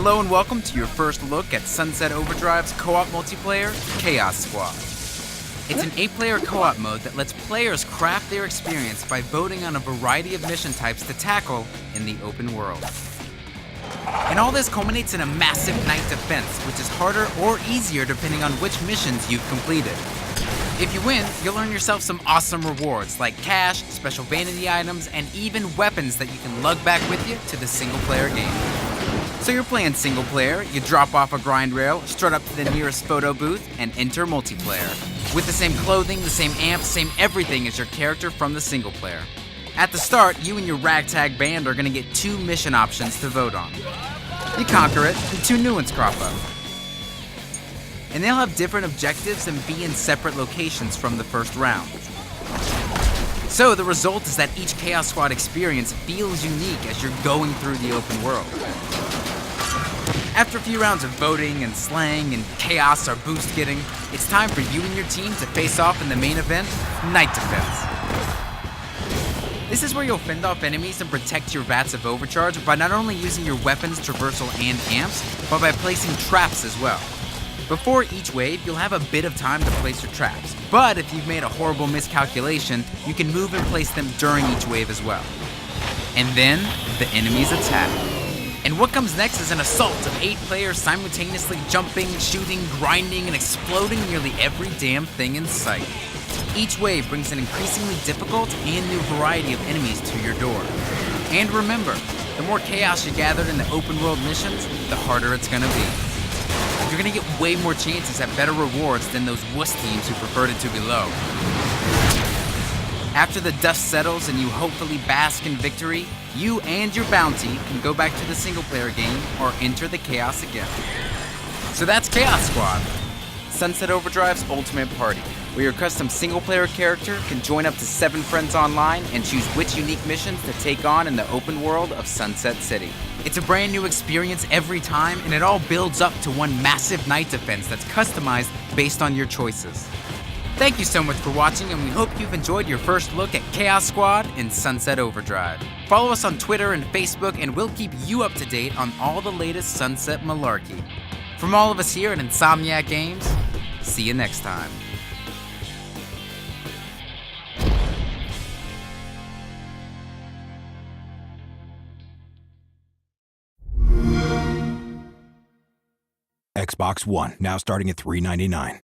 Hello and welcome to your first look at Sunset Overdrive's co-op multiplayer, Chaos Squad. It's an 8-player co-op mode that lets players craft their experience by voting on a variety of mission types to tackle in the open world. And all this culminates in a massive night defense, which is harder or easier depending on which missions you've completed. If you win, you'll earn yourself some awesome rewards like cash, special vanity items, and even weapons that you can lug back with you to the single-player game. So you're playing single-player, you drop off a grind rail, strut up to the nearest photo booth, and enter multiplayer. With the same clothing, the same amp, same everything as your character from the single-player. At the start, you and your ragtag band are going to get 2 mission options to vote on. You conquer it, and 2 new ones crop up. And they'll have different objectives and be in separate locations from the first round. So the result is that each Chaos Squad experience feels unique as you're going through the open world. After a few rounds of voting and slaying and chaos or boost getting, it's time for you and your team to face off in the main event, Night Defense. This is where you'll fend off enemies and protect your vats of Overcharge by not only using your weapons, traversal, and amps, but by placing traps as well. Before each wave, you'll have a bit of time to place your traps, but if you've made a horrible miscalculation, you can move and place them during each wave as well. And then, the enemies attack. And what comes next is an assault of 8 players simultaneously jumping, shooting, grinding, and exploding nearly every damn thing in sight. Each wave brings an increasingly difficult and new variety of enemies to your door. And remember, the more chaos you gather in the open world missions, the harder it's gonna be. You're gonna get way more chances at better rewards than those wuss teams who preferred it to be low. After the dust settles and you hopefully bask in victory, you and your bounty can go back to the single-player game or enter the chaos again. So that's Chaos Squad, Sunset Overdrive's ultimate party, where your custom single-player character can join up to 7 friends online and choose which unique missions to take on in the open world of Sunset City. It's a brand new experience every time, and it all builds up to one massive night defense that's customized based on your choices. Thank you so much for watching, and we hope you've enjoyed your first look at Chaos Squad in Sunset Overdrive. Follow us on Twitter and Facebook, and we'll keep you up to date on all the latest Sunset malarkey. From all of us here at Insomniac Games, see you next time. Xbox One, now starting at $399.